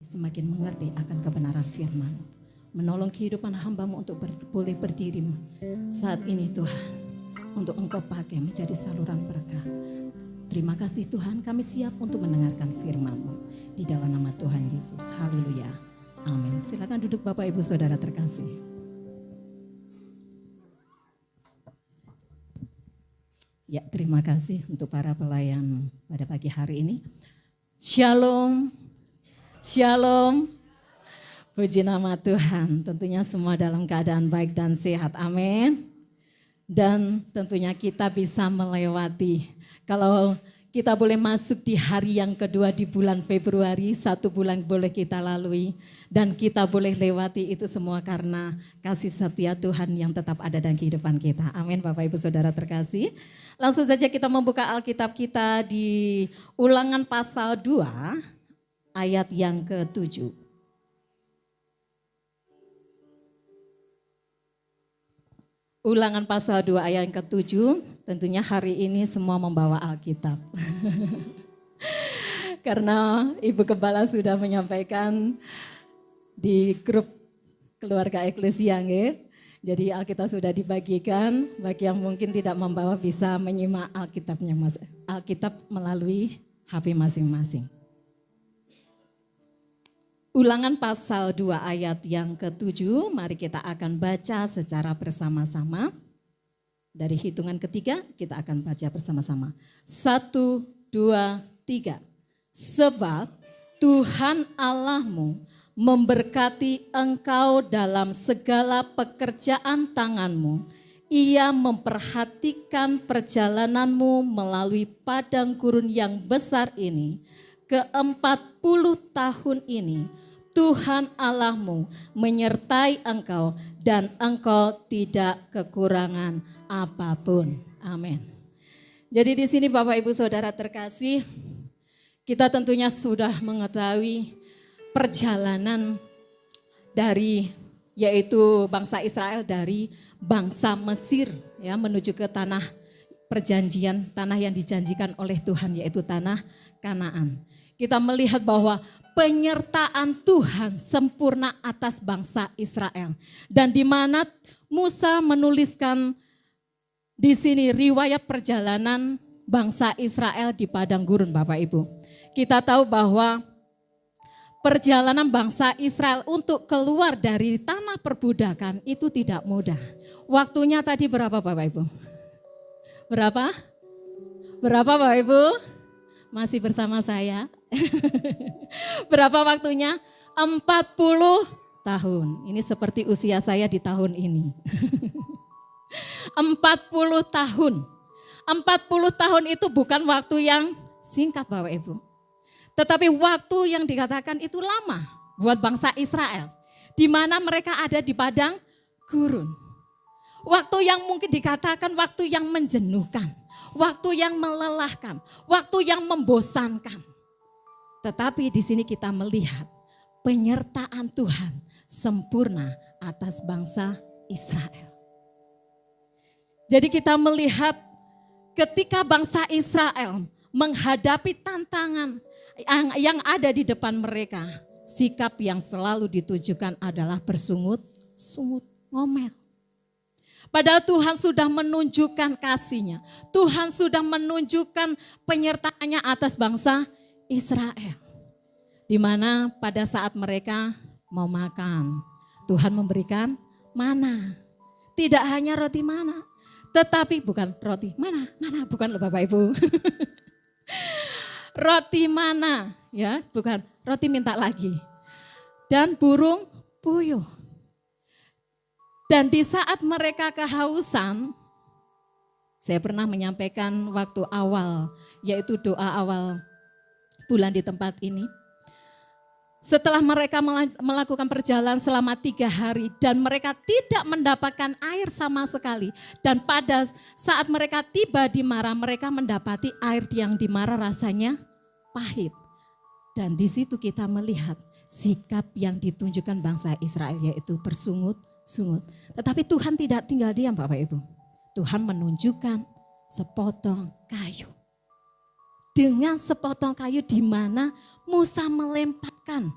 semakin mengerti akan kebenaran firman. Menolong kehidupan hamba-Mu untuk boleh berdiri saat ini Tuhan. Untuk Engkau pakai menjadi saluran berkat. Terima kasih Tuhan, kami siap untuk mendengarkan firman-Mu. Di dalam nama Tuhan Yesus, haleluya, amin. Silakan duduk Bapak Ibu Saudara terkasih. Ya, terima kasih untuk para pelayan pada pagi hari ini. Shalom, shalom. Puji nama Tuhan, tentunya semua dalam keadaan baik dan sehat, amin. Dan tentunya kita bisa melewati, kalau kita boleh masuk di hari yang kedua di bulan Februari, 1 bulan boleh kita lalui. Dan kita boleh lewati itu semua karena kasih setia Tuhan yang tetap ada dalam kehidupan kita. Amin Bapak Ibu Saudara terkasih. Langsung saja kita membuka Alkitab kita di Ulangan pasal 2 ayat yang ke-7. Ulangan pasal 2 ayat yang ke-7, tentunya hari ini semua membawa Alkitab. Karena Ibu Gembala sudah menyampaikan di grup keluarga eklesia, jadi Alkitab sudah dibagikan, bagi yang mungkin tidak membawa bisa menyimak Alkitabnya, Alkitab melalui HP masing-masing. Ulangan pasal 2 ayat yang ke-7, mari kita akan baca secara bersama-sama. Dari hitungan ketiga kita akan baca bersama-sama. 1, 2, 3. Sebab Tuhan Allahmu memberkati engkau dalam segala pekerjaan tanganmu. Ia memperhatikan perjalananmu melalui padang gurun yang besar ini. Ke-40 tahun ini Tuhan Allahmu menyertai engkau dan engkau tidak kekurangan apapun. Amin. Jadi di sini Bapak Ibu Saudara terkasih, kita tentunya sudah mengetahui perjalanan dari yaitu bangsa Israel dari bangsa Mesir ya menuju ke tanah perjanjian, tanah yang dijanjikan oleh Tuhan yaitu tanah Kanaan. Kita melihat bahwa penyertaan Tuhan sempurna atas bangsa Israel. Dan di mana Musa menuliskan di sini riwayat perjalanan bangsa Israel di padang gurun Bapak Ibu. Kita tahu bahwa perjalanan bangsa Israel untuk keluar dari tanah perbudakan itu tidak mudah. Waktunya tadi berapa Bapak Ibu? Berapa? Berapa Bapak Ibu? Masih bersama saya? Berapa waktunya? 40 tahun. Ini seperti usia saya di tahun ini. 40 tahun. 40 tahun itu bukan waktu yang singkat Bapak Ibu. Tetapi waktu yang dikatakan itu lama buat bangsa Israel. Di mana mereka ada di padang gurun. Waktu yang mungkin dikatakan waktu yang menjenuhkan. Waktu yang melelahkan. Waktu yang membosankan. Tetapi di sini kita melihat penyertaan Tuhan sempurna atas bangsa Israel. Jadi kita melihat ketika bangsa Israel menghadapi tantangan yang ada di depan mereka, sikap yang selalu ditujukan adalah bersungut-sungut, ngomel. Padahal Tuhan sudah menunjukkan kasih-Nya. Tuhan sudah menunjukkan penyertaannya atas bangsa Israel. Di mana pada saat mereka mau makan, Tuhan memberikan mana. Tidak hanya roti mana, tetapi bukan roti mana, bukan loh Bapak Ibu. Roti mana, ya, bukan roti minta lagi. Dan burung puyuh. Dan di saat mereka kehausan, saya pernah menyampaikan waktu awal, yaitu doa awal bulan di tempat ini. Setelah mereka melakukan perjalanan selama 3 hari dan mereka tidak mendapatkan air sama sekali. Dan pada saat mereka tiba di Mara, mereka mendapati air yang di Mara rasanya pahit. Dan di situ kita melihat sikap yang ditunjukkan bangsa Israel yaitu bersungut-sungut. Tetapi Tuhan tidak tinggal diam Bapak Ibu. Tuhan menunjukkan sepotong kayu. Dengan sepotong kayu di mana Musa melemparkan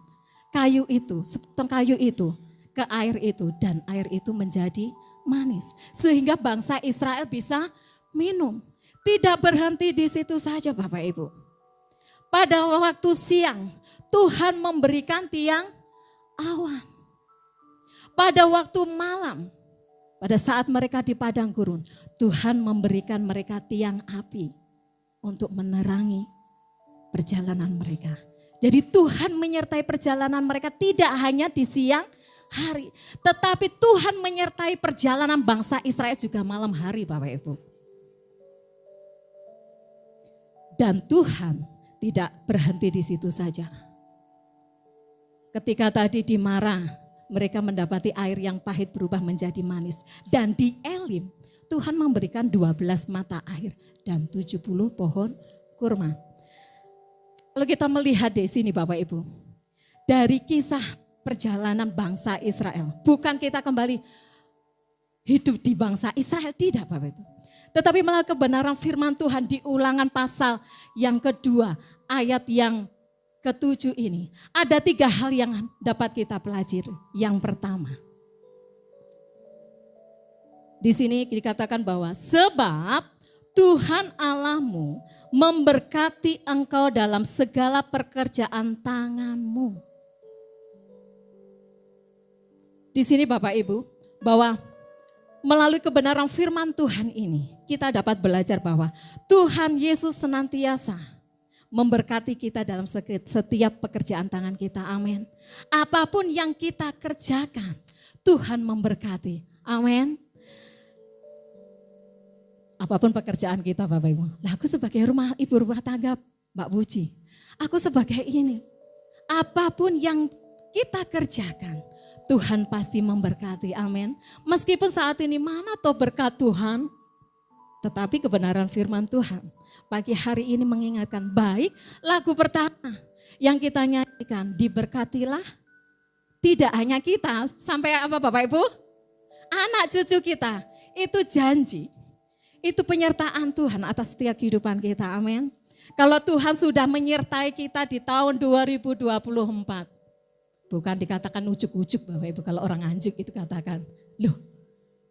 sepotong kayu itu ke air itu dan air itu menjadi manis. Sehingga bangsa Israel bisa minum. Tidak berhenti di situ saja Bapak Ibu. Pada waktu siang Tuhan memberikan tiang awan. Pada waktu malam, pada saat mereka di padang gurun, Tuhan memberikan mereka tiang api untuk menerangi perjalanan mereka. Jadi Tuhan menyertai perjalanan mereka tidak hanya di siang hari, tetapi Tuhan menyertai perjalanan bangsa Israel juga malam hari Bapak Ibu. Dan Tuhan tidak berhenti di situ saja. Ketika tadi di Marah, mereka mendapati air yang pahit berubah menjadi manis. Dan di Elim, Tuhan memberikan 12 mata air dan 70 pohon kurma. Kalau kita melihat di sini Bapak Ibu, dari kisah perjalanan bangsa Israel, bukan kita kembali hidup di bangsa Israel, tidak Bapak Ibu. Tetapi malah kebenaran firman Tuhan di Ulangan pasal yang kedua, ayat yang ke-7 ini. Ada 3 hal yang dapat kita pelajari. Yang pertama, di sini dikatakan bahwa sebab Tuhan Allahmu memberkati engkau dalam segala pekerjaan tanganmu. Di sini Bapak Ibu, bahwa melalui kebenaran firman Tuhan ini, kita dapat belajar bahwa Tuhan Yesus senantiasa memberkati kita dalam setiap pekerjaan tangan kita. Amin. Apapun yang kita kerjakan, Tuhan memberkati. Amin. Apapun pekerjaan kita Bapak Ibu. Lah aku sebagai ibu rumah tangga Mbak Puji, aku sebagai ini. Apapun yang kita kerjakan, Tuhan pasti memberkati, amin. Meskipun saat ini mana toh berkat Tuhan, tetapi kebenaran firman Tuhan pagi hari ini mengingatkan, baik lagu pertama yang kita nyanyikan, diberkatilah tidak hanya kita, sampai apa Bapak Ibu? Anak cucu kita, itu janji, itu penyertaan Tuhan atas setiap kehidupan kita, amin. Kalau Tuhan sudah menyertai kita di tahun 2024, bukan dikatakan ujuk-ujuk Bapak Ibu, kalau orang anjuk itu katakan, loh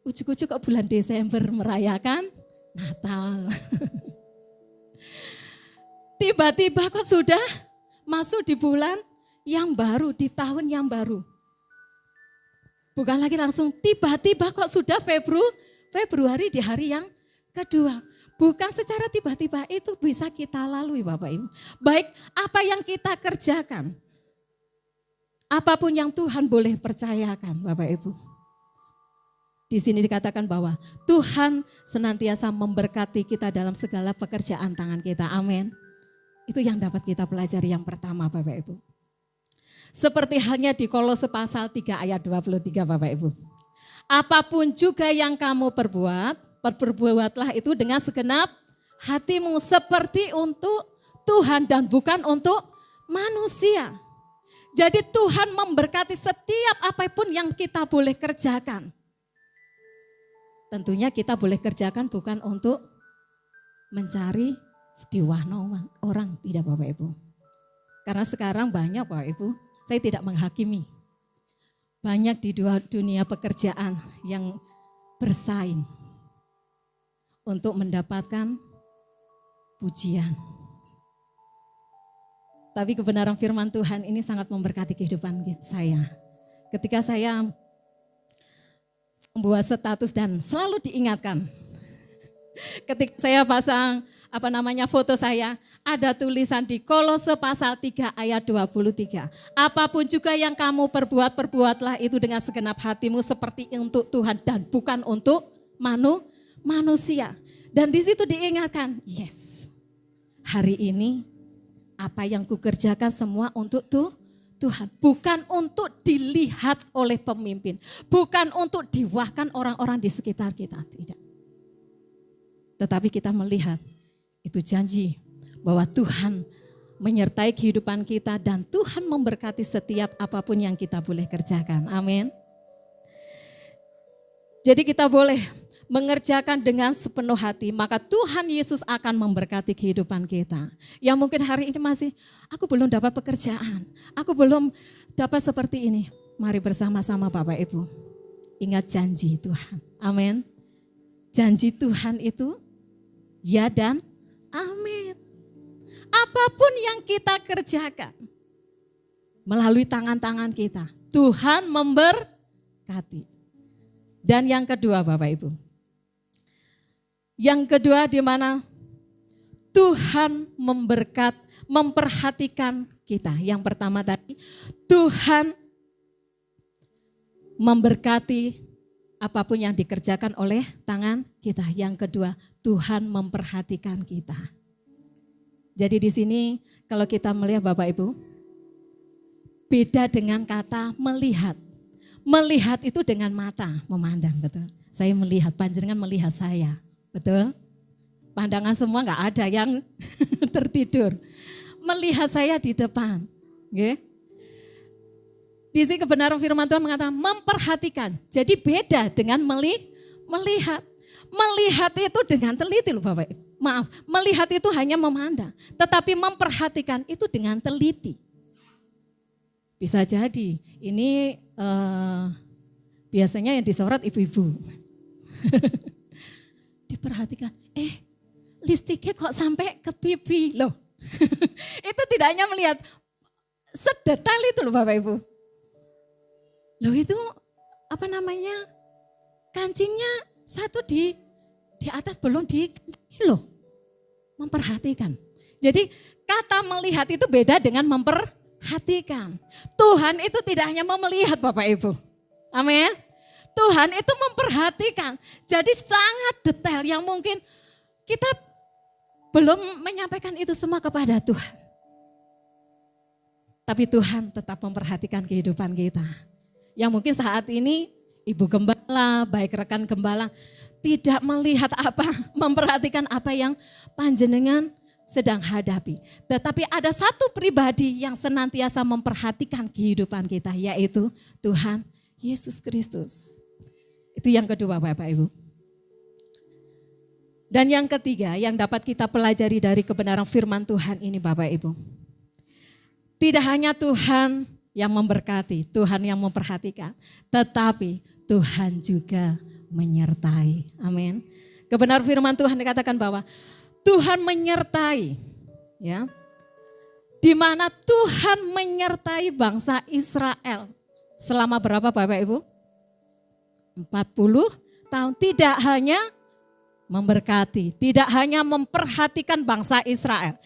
ujuk-ujuk kok bulan Desember merayakan Natal. Tiba-tiba kok sudah masuk di bulan yang baru, di tahun yang baru. Bukan lagi langsung tiba-tiba kok sudah Februari di hari yang kedua. Bukan secara tiba-tiba, itu bisa kita lalui Bapak Ibu. Baik apa yang kita kerjakan, apapun yang Tuhan boleh percayakan Bapak Ibu. Di sini dikatakan bahwa Tuhan senantiasa memberkati kita dalam segala pekerjaan tangan kita. Amin. Itu yang dapat kita pelajari yang pertama Bapak Ibu. Seperti halnya di Kolose pasal 3 ayat 23 Bapak Ibu. Apapun juga yang kamu perbuatlah itu dengan segenap hatimu seperti untuk Tuhan dan bukan untuk manusia. Jadi Tuhan memberkati setiap apapun yang kita boleh kerjakan. Tentunya kita boleh kerjakan bukan untuk mencari diwahno orang, tidak Bapak Ibu. Karena sekarang banyak Bapak Ibu, saya tidak menghakimi. Banyak di dunia pekerjaan yang bersaing untuk mendapatkan pujian. Tapi kebenaran firman Tuhan ini sangat memberkati kehidupan saya. Ketika saya membuat status dan selalu diingatkan. Ketika saya pasang foto saya, ada tulisan di Kolose pasal 3 ayat 23. Apapun juga yang kamu perbuatlah itu dengan segenap hatimu seperti untuk Tuhan dan bukan untuk manusia. Dan di situ diingatkan, yes, hari ini apa yang kukerjakan semua untuk Tuhan. Bukan untuk dilihat oleh pemimpin. Bukan untuk diwahkan orang-orang di sekitar kita. Tidak. Tetapi kita melihat itu janji bahwa Tuhan menyertai kehidupan kita dan Tuhan memberkati setiap apapun yang kita boleh kerjakan. Amin. Jadi kita boleh mengerjakan dengan sepenuh hati, maka Tuhan Yesus akan memberkati kehidupan kita. Yang mungkin hari ini masih, aku belum dapat pekerjaan, aku belum dapat seperti ini, mari bersama-sama Bapak Ibu ingat janji Tuhan. Amin. Janji Tuhan itu ya dan amin. Apapun yang kita kerjakan melalui tangan-tangan kita, Tuhan memberkati. Dan yang kedua Bapak Ibu, yang kedua di mana Tuhan memperhatikan kita. Yang pertama tadi, Tuhan memberkati apapun yang dikerjakan oleh tangan kita. Yang kedua, Tuhan memperhatikan kita. Jadi di sini kalau kita melihat Bapak Ibu, beda dengan kata melihat. Melihat itu dengan mata, memandang, betul. Saya melihat, panjenengan melihat saya, betul. Pandangan semua enggak ada yang tertidur. Melihat saya di depan. Okay. Di sini kebenaran firman Tuhan mengatakan memperhatikan. Jadi beda dengan melihat. Melihat itu dengan teliti loh Bapak. Maaf, melihat itu hanya memandang. Tetapi memperhatikan itu dengan teliti. Bisa jadi ini biasanya yang disorot ibu-ibu. Diperhatikan, lipstiknya kok sampai ke pipi loh. Itu tidak hanya melihat, sedetail itu loh Bapak Ibu. Loh itu apa namanya, kancingnya satu di atas belum di loh. Memperhatikan. Jadi kata melihat itu beda dengan memperhatikan. Tuhan itu tidak hanya melihat Bapak Ibu. Amin. Tuhan itu memperhatikan. Jadi sangat detail yang mungkin kita belum menyampaikan itu semua kepada Tuhan. Tapi Tuhan tetap memperhatikan kehidupan kita. Yang mungkin saat ini ibu gembala, baik rekan gembala, tidak melihat apa, memperhatikan apa yang panjenengan sedang hadapi. Tetapi ada satu pribadi yang senantiasa memperhatikan kehidupan kita, yaitu Tuhan Yesus Kristus. Itu yang kedua Bapak Ibu. Dan yang ketiga yang dapat kita pelajari dari kebenaran firman Tuhan ini Bapak Ibu. Tidak hanya Tuhan yang memberkati, Tuhan yang memperhatikan, tetapi Tuhan juga menyertai. Amin. Kebenaran firman Tuhan dikatakan bahwa Tuhan menyertai, ya. Di mana Tuhan menyertai bangsa Israel selama berapa Bapak Ibu? 40 tahun. Tidak hanya memberkati, tidak hanya memperhatikan bangsa Israel,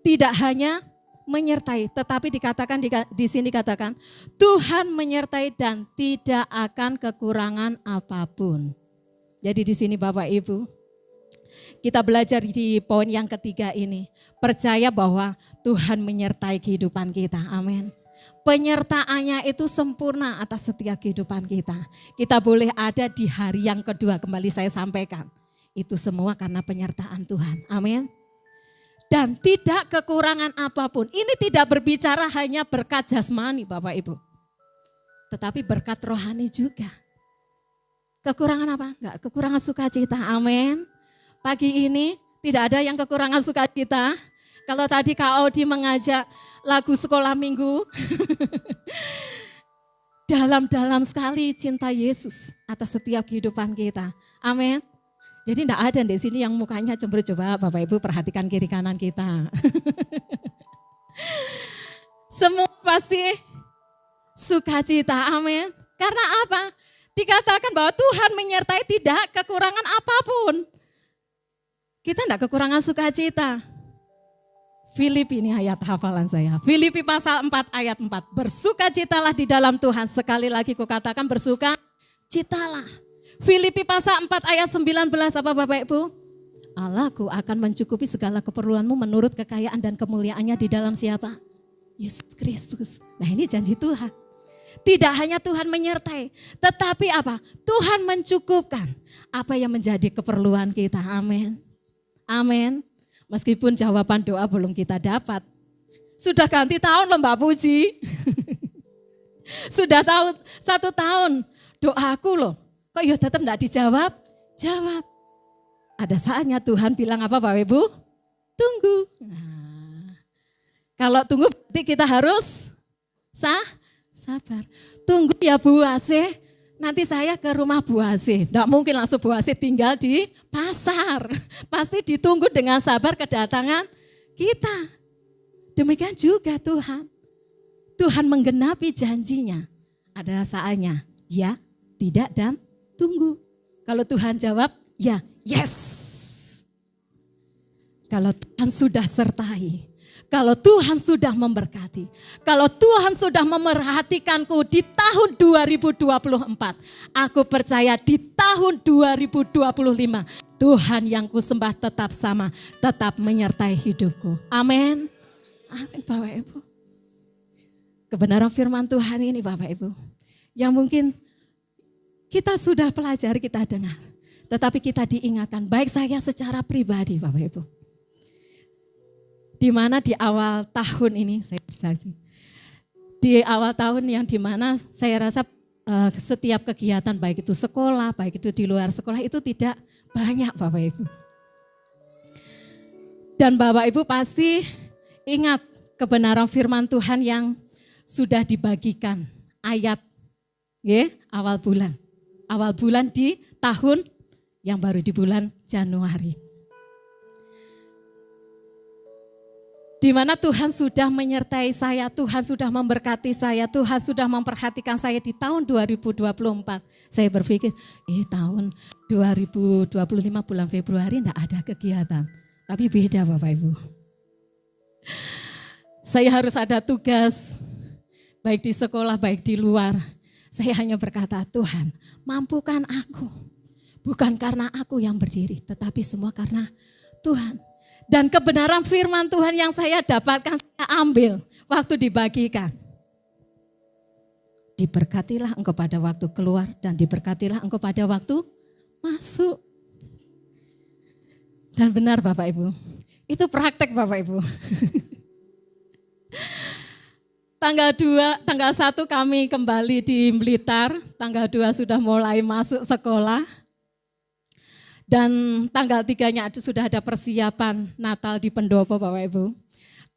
tidak hanya menyertai, tetapi dikatakan di sini dikatakan Tuhan menyertai dan tidak akan kekurangan apapun. Jadi di sini Bapak Ibu, kita belajar di poin yang ketiga ini, percaya bahwa Tuhan menyertai kehidupan kita. Amin. Penyertaannya itu sempurna atas setiap kehidupan kita. Kita boleh ada di hari yang kedua, kembali saya sampaikan. Itu semua karena penyertaan Tuhan. Amin. Dan tidak kekurangan apapun. Ini tidak berbicara hanya berkat jasmani Bapak Ibu. Tetapi berkat rohani juga. Kekurangan apa? Enggak, kekurangan sukacita. Amin. Pagi ini tidak ada yang kekurangan sukacita. Kalau tadi Kak Audi mengajak lagu sekolah minggu. Dalam-dalam sekali cinta Yesus atas setiap kehidupan kita. Amin. Jadi tidak ada di sini yang mukanya cemberut. Coba Bapak Ibu perhatikan kiri kanan kita. Semua pasti sukacita. Amin. Karena apa? Dikatakan bahwa Tuhan menyertai tidak kekurangan apapun. Kita tidak kekurangan sukacita. Filipi ini ayat hafalan saya. Filipi pasal 4 ayat 4. Bersukacitalah di dalam Tuhan. Sekali lagi kukatakan bersukacitalah. Filipi pasal 4 ayat 19 apa Bapak Ibu? Allahku akan mencukupi segala keperluanmu menurut kekayaan dan kemuliaannya di dalam siapa? Yesus Kristus. Nah ini janji Tuhan. Tidak hanya Tuhan menyertai, tetapi apa? Tuhan mencukupkan apa yang menjadi keperluan kita. Amin. Amin. Meskipun jawaban doa belum kita dapat. Sudah ganti tahun loh Mbak Puji. Sudah 1 tahun doaku loh. Kok ya tetap enggak dijawab? Jawab. Ada saatnya Tuhan bilang apa Bapak Ibu? Tunggu. Nah, kalau tunggu berarti kita harus Sabar. Tunggu ya Bu Asih. Nanti saya ke rumah Bu Asih. Tidak mungkin langsung Bu Asih tinggal di pasar. Pasti ditunggu dengan sabar kedatangan kita. Demikian juga Tuhan. Tuhan menggenapi janjinya. Ada saatnya ya, tidak, dan tunggu. Kalau Tuhan jawab ya, yes. Kalau Tuhan sudah sertai, kalau Tuhan sudah memberkati, kalau Tuhan sudah memerhatikanku di tahun 2024, aku percaya di tahun 2025, Tuhan yang kusembah tetap sama, tetap menyertai hidupku. Amin. Amin Bapak Ibu. Kebenaran firman Tuhan ini Bapak Ibu, yang mungkin kita sudah pelajari, kita dengar. Tetapi kita diingatkan, baik saya secara pribadi Bapak Ibu. Di mana di awal tahun ini, saya bisa sih. Di awal tahun yang di mana saya rasa setiap kegiatan baik itu sekolah, baik itu di luar sekolah itu tidak banyak Bapak Ibu. Dan Bapak Ibu pasti ingat kebenaran firman Tuhan yang sudah dibagikan ayat awal bulan di tahun yang baru di bulan Januari. Di mana Tuhan sudah menyertai saya, Tuhan sudah memberkati saya, Tuhan sudah memperhatikan saya di tahun 2024. Saya berpikir, tahun 2025 bulan Februari enggak ada kegiatan. Tapi beda Bapak Ibu. Saya harus ada tugas, baik di sekolah, baik di luar. Saya hanya berkata, Tuhan mampukan aku. Bukan karena aku yang berdiri, tetapi semua karena Tuhan. Dan kebenaran firman Tuhan yang saya dapatkan, saya ambil waktu dibagikan. Diberkatilah engkau pada waktu keluar dan diberkatilah engkau pada waktu masuk. Dan benar Bapak Ibu, itu praktek Bapak Ibu. Tanggal 1 kami kembali di Blitar, tanggal 2 sudah mulai masuk sekolah. Dan tanggal 3-nya sudah ada persiapan Natal di pendopo Bapak Ibu.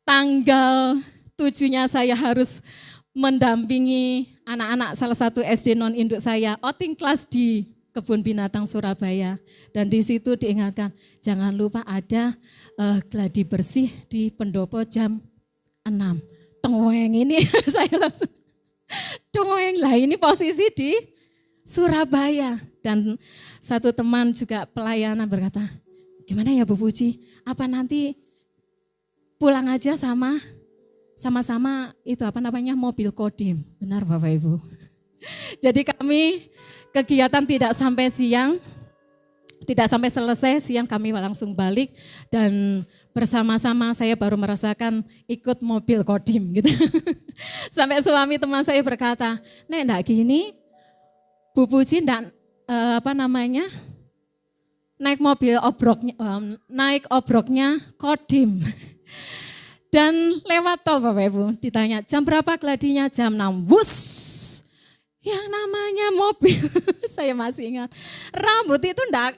Tanggal 7-nya saya harus mendampingi anak-anak salah satu SD non-induk saya, outing kelas di Kebun Binatang Surabaya. Dan di situ diingatkan, jangan lupa ada gladi bersih di pendopo jam 6. Tengweng ini saya langsung, tengweng lah ini posisi di Surabaya. Dan satu teman juga pelayanan berkata, gimana ya Bu Puji, apa nanti pulang aja sama-sama itu mobil kodim. Benar Bapak Ibu. Jadi kami kegiatan tidak sampai siang, tidak sampai selesai, siang kami langsung balik dan bersama-sama saya baru merasakan ikut mobil kodim gitu. Sampai suami teman saya berkata, Nek enggak gini, Bu Puji enggak naik mobil naik obroknya kodim. Dan lewat tol Bapak Ibu, ditanya jam berapa gladinya, jam 6, bus. Yang namanya mobil, saya masih ingat, rambut itu enggak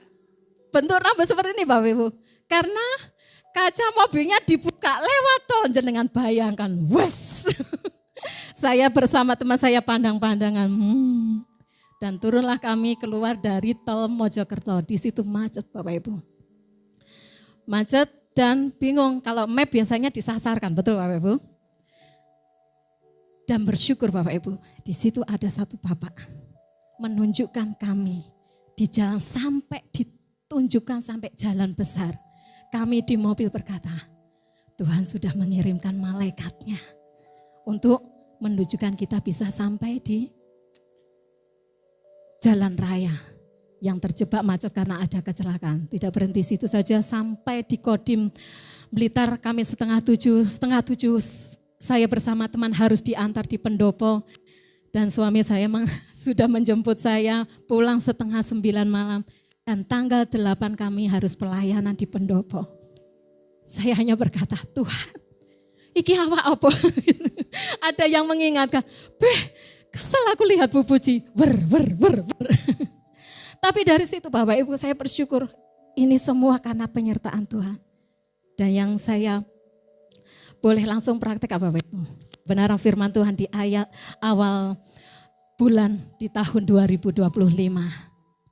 bentuk rambut seperti ini Bapak Ibu. Karena kaca mobilnya dibuka lewat tol, jenengan bayangkan, wes. Saya bersama teman saya pandang-pandangan, dan turunlah kami keluar dari tol Mojokerto. Di situ macet Bapak Ibu. Macet dan bingung, kalau map biasanya disasarkan, betul Bapak Ibu? Dan bersyukur Bapak Ibu, di situ ada satu Bapak menunjukkan kami di jalan sampai ditunjukkan sampai jalan besar. Kami di mobil berkata, Tuhan sudah mengirimkan malaikatnya untuk menunjukkan kita bisa sampai di jalan raya yang terjebak macet karena ada kecelakaan. Tidak berhenti situ saja, sampai di Kodim Blitar kami setengah tujuh saya bersama teman harus diantar di pendopo. Dan suami saya sudah menjemput saya pulang setengah 9 malam. Dan tanggal 8 kami harus pelayanan di pendopo. Saya hanya berkata, Tuhan, iki apa? Ada yang mengingatkan, kesel aku lihat Bu Puji, ber. Tapi dari situ Bapak Ibu saya bersyukur, ini semua karena penyertaan Tuhan. Dan yang saya Boleh langsung praktek apa Bapak Ibu? Benaran firman Tuhan di ayat awal bulan di tahun 2025.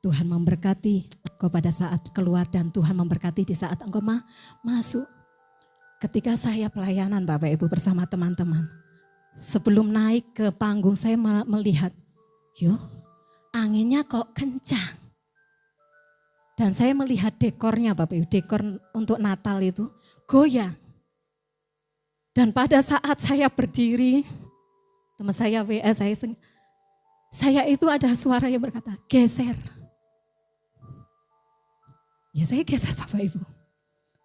Tuhan memberkati engkau pada saat keluar dan Tuhan memberkati di saat engkau masuk. Ketika saya pelayanan Bapak Ibu bersama teman-teman. Sebelum naik ke panggung saya melihat, anginnya kok kencang. Dan saya melihat dekornya Bapak Ibu, dekor untuk Natal itu goyang. Dan pada saat saya berdiri, teman saya WA saya itu ada suara yang berkata, geser. Ya saya geser Bapak Ibu.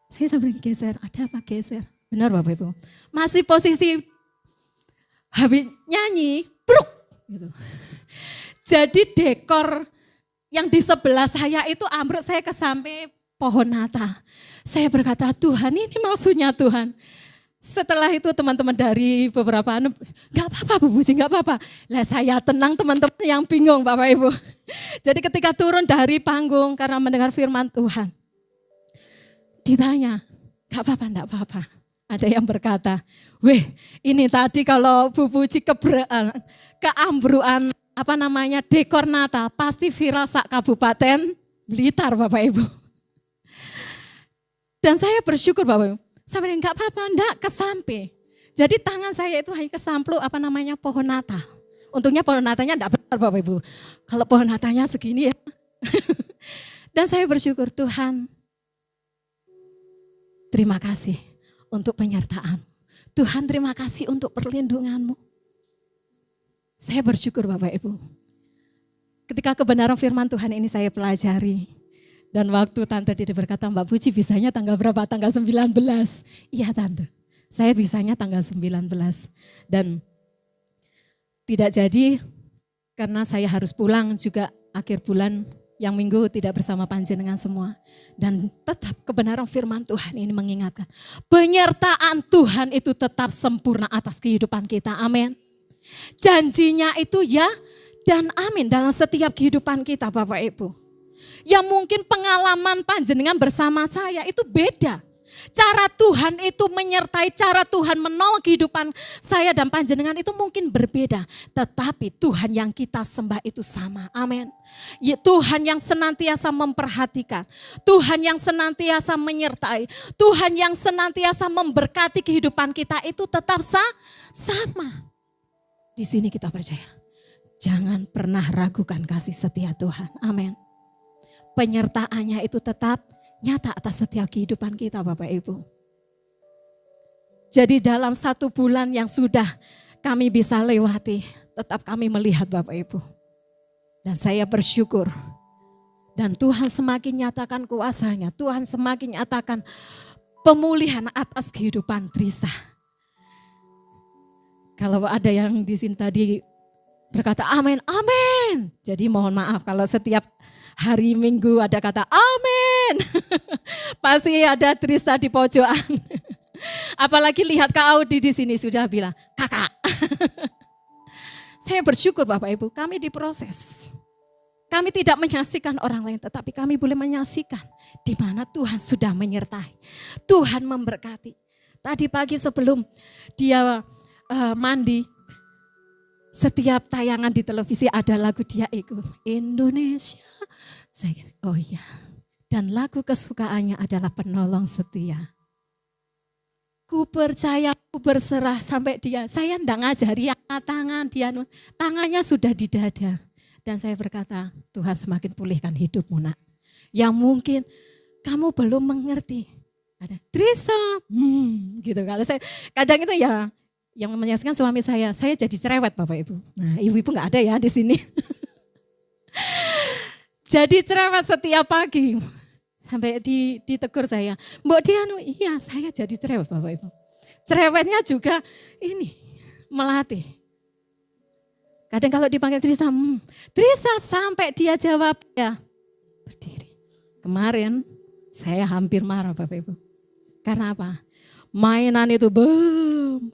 Saya sambil geser, ada apa geser? Benar Bapak Ibu. Masih posisi habis nyanyi, bruk gitu. Jadi dekor yang di sebelah saya itu ambruk, saya ke sampai pohon Natal. Saya berkata, Tuhan ini maksudnya Tuhan. Setelah itu teman-teman dari beberapa gak apa-apa Bu Puji, gak apa-apa. Lah saya tenang teman-teman yang bingung Bapak Ibu. Jadi ketika turun dari panggung karena mendengar firman Tuhan. Ditanya, gak apa-apa, gak apa-apa. Ada yang berkata, ini tadi kalau Bu Puji keambruan dekor Natal pasti viral sak Kabupaten Blitar Bapak Ibu. Dan saya bersyukur Bapak Ibu, sampai enggak apa-apa, enggak kesampe. Jadi tangan saya itu hanya kesamplu pohon Natal. Untungnya pohon Natalnya enggak besar Bapak Ibu. Kalau pohon Natalnya segini ya. Dan saya bersyukur Tuhan, terima kasih untuk penyertaan. Tuhan terima kasih untuk perlindungan-Mu. Saya bersyukur Bapak Ibu. Ketika kebenaran firman Tuhan ini saya pelajari. Dan waktu Tante Dede berkata, Mbak Puji bisanya tanggal berapa? Tanggal 19. Iya Tante, saya bisanya tanggal 19. Dan tidak jadi karena saya harus pulang juga akhir bulan yang minggu tidak bersama panjenengan semua. Dan tetap kebenaran firman Tuhan ini mengingatkan. Penyertaan Tuhan itu tetap sempurna atas kehidupan kita. Amin. Janjinya itu ya dan amin dalam setiap kehidupan kita Bapak Ibu. Ya mungkin pengalaman panjenengan bersama saya itu beda. Cara Tuhan itu menyertai, cara Tuhan menolong kehidupan saya dan panjenengan itu mungkin berbeda. Tetapi Tuhan yang kita sembah itu sama. Amin. Ya, Tuhan yang senantiasa memperhatikan. Tuhan yang senantiasa menyertai. Tuhan yang senantiasa memberkati kehidupan kita itu tetap sama. Di sini kita percaya, jangan pernah ragukan kasih setia Tuhan. Amin. Penyertaannya itu tetap nyata atas setiap kehidupan kita Bapak Ibu. Jadi dalam 1 bulan yang sudah kami bisa lewati, tetap kami melihat Bapak Ibu. Dan saya bersyukur. Dan Tuhan semakin nyatakan kuasanya, Tuhan semakin nyatakan pemulihan atas kehidupan Trista. Kalau ada yang di sini tadi berkata amin, amin. Jadi mohon maaf kalau setiap hari Minggu ada kata amin. Pasti ada Trista di pojokan. Apalagi lihat Kak Audi di sini sudah bilang kakak. Saya bersyukur Bapak Ibu, kami diproses. Kami tidak menyaksikan orang lain, tetapi kami boleh menyaksikan di mana Tuhan sudah menyertai. Tuhan memberkati. Tadi pagi sebelum dia mandi, setiap tayangan di televisi ada lagu dia ikut Indonesia. Saya oh iya. Dan lagu kesukaannya adalah Penolong Setia. Ku percaya, ku berserah sampai dia. Saya enggak ngajari angkat tangan, dia tangannya sudah di dada. Dan saya berkata, Tuhan semakin pulihkan hidupmu nak. Yang mungkin kamu belum mengerti. Ada Trista, gitu. Kalau saya kadang itu ya. Yang menyaksikan suami saya jadi cerewet Bapak Ibu. Nah ibu-ibu gak ada ya di sini. Jadi cerewet setiap pagi. Sampai ditegur saya. Mbak Dianu, iya saya jadi cerewet Bapak Ibu. Cerewetnya juga ini melatih. Kadang kalau dipanggil Trista, Trista sampai dia jawab ya berdiri. Kemarin saya hampir marah Bapak Ibu. Karena apa? Mainan itu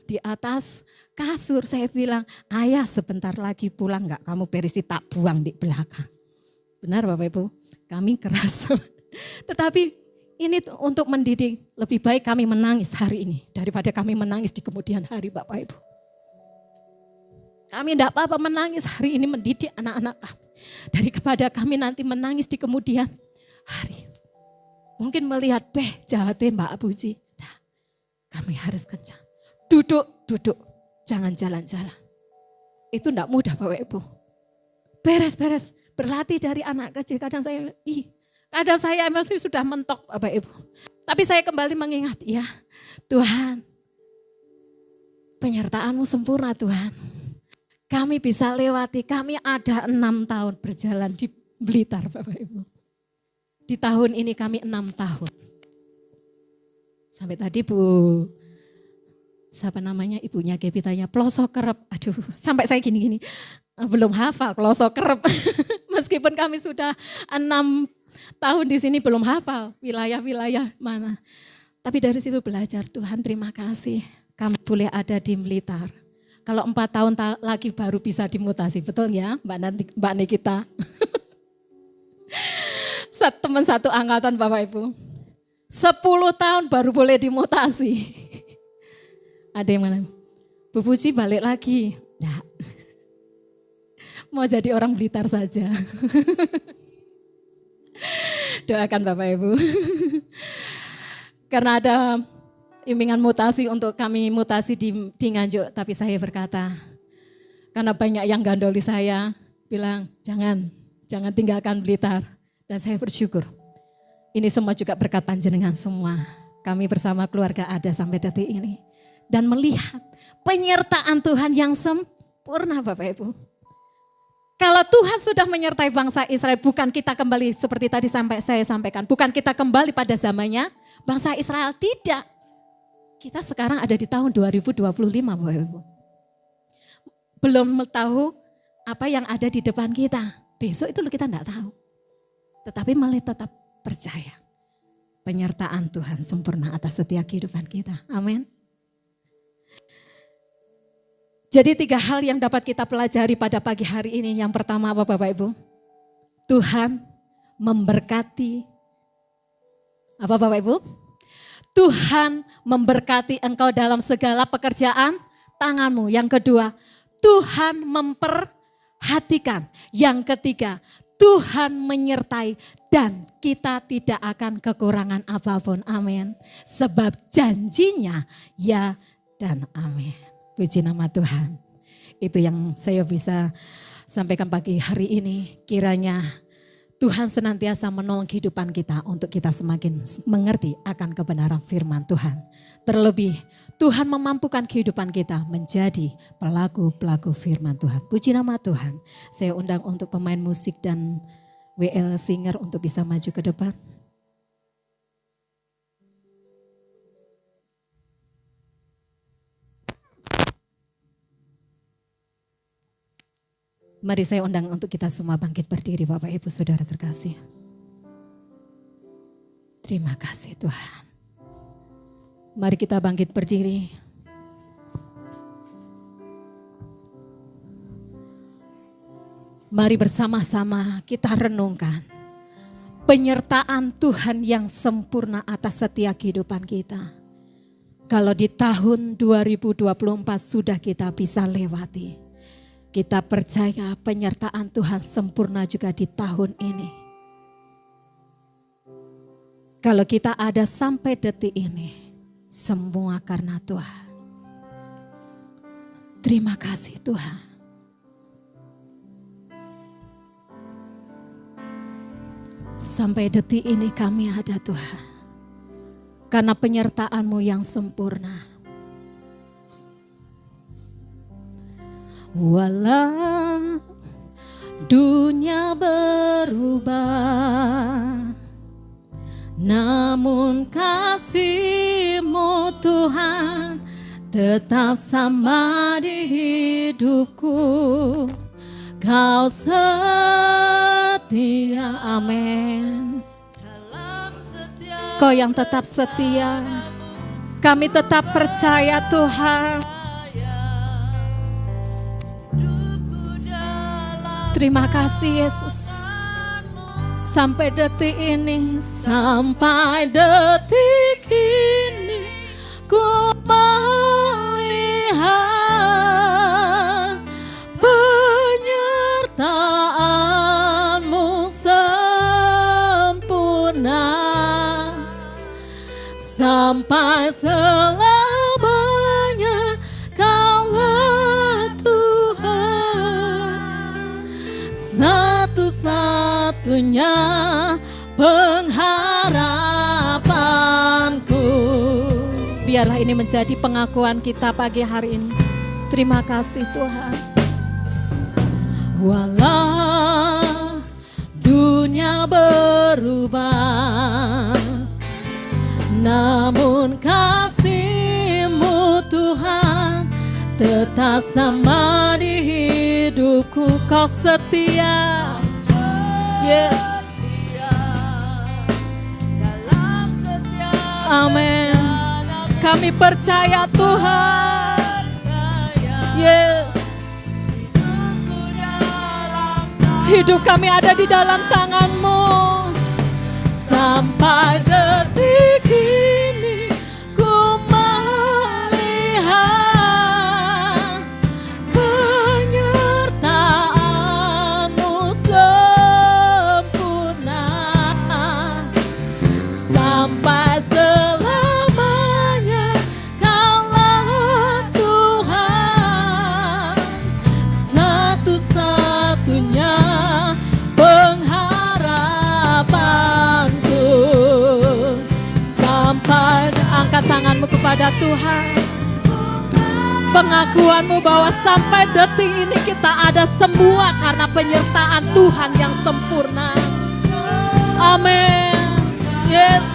di atas kasur. Saya bilang, ayah sebentar lagi pulang enggak? Kamu berisi tak buang di belakang. Benar Bapak Ibu, kami keras. Tetapi ini untuk mendidik. Lebih baik kami menangis hari ini daripada kami menangis di kemudian hari, Bapak Ibu. Kami tidak apa-apa menangis hari ini mendidik anak-anak kami. Daripada kami nanti menangis di kemudian hari. Mungkin melihat, jahatnya Mbak Abuji. Nah, kami harus kencang. Duduk, jangan jalan-jalan. Itu tidak mudah Bapak Ibu. Beres, berlatih dari anak kecil. Kadang saya masih sudah mentok Bapak Ibu. Tapi saya kembali mengingat, ya Tuhan, penyertaan-Mu sempurna Tuhan. Kami bisa lewati, kami ada 6 tahun berjalan di Blitar Bapak Ibu. Di tahun ini kami 6 tahun. Sampai tadi ibunya Gebi tanya, pelosok kerep. Aduh, sampai saya gini-gini, belum hafal pelosok kerep. Meskipun kami sudah 6 tahun di sini belum hafal wilayah-wilayah mana. Tapi dari situ belajar, Tuhan terima kasih kami boleh ada di Blitar. Kalau 4 tahun lagi baru bisa dimutasi, betul ya Mbak Nikita? Teman satu angkatan Bapak Ibu. 10 tahun baru boleh dimutasi. Ada yang mana? Bu Puji balik lagi. Nah, mau jadi orang Blitar saja. Doakan Bapak Ibu. Karena ada impian mutasi untuk kami mutasi di Nganjuk, tapi saya berkata, karena banyak yang gandoli saya, bilang jangan tinggalkan Blitar. Dan saya bersyukur, ini semua juga berkat panjenengan semua. Kami bersama keluarga ada sampai detik ini. Dan melihat penyertaan Tuhan yang sempurna Bapak Ibu. Kalau Tuhan sudah menyertai bangsa Israel, bukan kita kembali seperti tadi saya sampaikan, bukan kita kembali pada zamannya bangsa Israel, tidak. Kita sekarang ada di tahun 2025 Bapak Ibu. Belum tahu apa yang ada di depan kita. Besok itu kita tidak tahu. Tetapi malah tetap percaya. Penyertaan Tuhan sempurna atas setiap kehidupan kita. Amin. Jadi 3 hal yang dapat kita pelajari pada pagi hari ini. Yang pertama apa Bapak Ibu? Tuhan memberkati. Apa Bapak Ibu? Tuhan memberkati engkau dalam segala pekerjaan tanganmu. Yang kedua, Tuhan memperhatikan. Yang ketiga, Tuhan menyertai dan kita tidak akan kekurangan apapun. Amin. Sebab janjinya ya dan amin. Puji nama Tuhan. Itu yang saya bisa sampaikan pagi hari ini. Kiranya Tuhan senantiasa menolong kehidupan kita untuk kita semakin mengerti akan kebenaran firman Tuhan. Terlebih Tuhan memampukan kehidupan kita menjadi pelaku-pelaku firman Tuhan. Puji nama Tuhan. Saya undang untuk pemain musik dan WL Singer untuk bisa maju ke depan. Mari saya undang untuk kita semua bangkit berdiri Bapak Ibu Saudara terkasih. Terima kasih Tuhan. Mari kita bangkit berdiri. Mari bersama-sama kita renungkan penyertaan Tuhan yang sempurna atas setiap kehidupan kita. Kalau di tahun 2024 sudah kita bisa lewati. Kita percaya penyertaan Tuhan sempurna juga di tahun ini. Kalau kita ada sampai detik ini, semua karena Tuhan. Terima kasih Tuhan. Sampai detik ini kami ada Tuhan. Karena penyertaan-Mu yang sempurna. Walau dunia berubah, namun kasih-Mu Tuhan tetap sama di hidupku. Kau setia, amin. Kau yang tetap setia, kami tetap percaya Tuhan. Terima kasih Yesus. Sampai detik ini, sampai detik ini, ku melihat penyertaan-Mu sempurna. Sampai selamanya Kaulah Tuhan, satu-satunya pengharapanku. Biarlah ini menjadi pengakuan kita pagi hari ini. Terima kasih Tuhan. Walau dunia berubah, namun kasih-Mu Tuhan tetap sama di hidupku. Kau setia, yes. Amin. Kami percaya Tuhan, yes. Hidup kami ada di dalam tangan-Mu. Sampai detik ini ku melihat penyertaan-Mu sempurna. Sampai selamanya Kaulah Tuhan, satu-satunya pengharapanku. Sampai angkat tanganmu kepada Tuhan. Pengakuanmu bahwa sampai detik ini kita ada semua karena penyertaan Tuhan yang sempurna. Amin. Yes.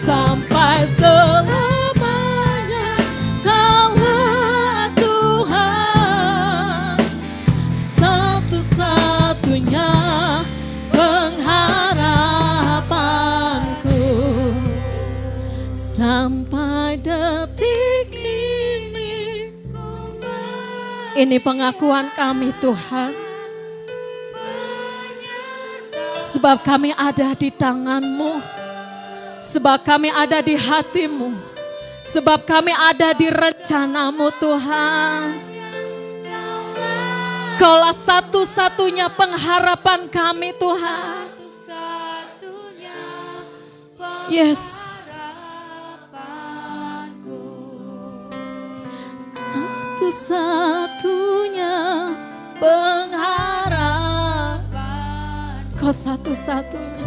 Sampai selamanya Kaulah Tuhan, satu-satunya pengharapanku. Sampai detik ini pengakuan kami Tuhan. Sebab kami ada di tangan-Mu, sebab kami ada di hati-Mu, sebab kami ada di rencana-Mu Tuhan. Kaulah satu-satunya pengharapan kami Tuhan. Yes. Satu-satunya pengharapan. Kau satu-satunya,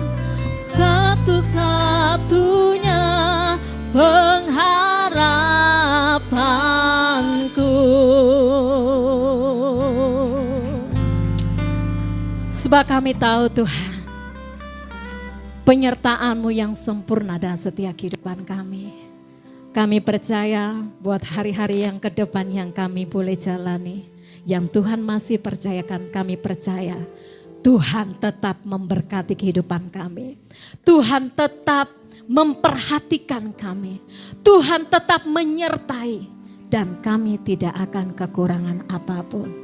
satu-satunya pengharapanku. Sebab kami tahu Tuhan, penyertaan-Mu yang sempurna dan setia kehidupan kami. Kami percaya buat hari-hari yang ke depan yang kami boleh jalani, yang Tuhan masih percayakan, kami percaya Tuhan tetap memberkati kehidupan kami. Tuhan tetap memperhatikan kami. Tuhan tetap menyertai dan kami tidak akan kekurangan apapun.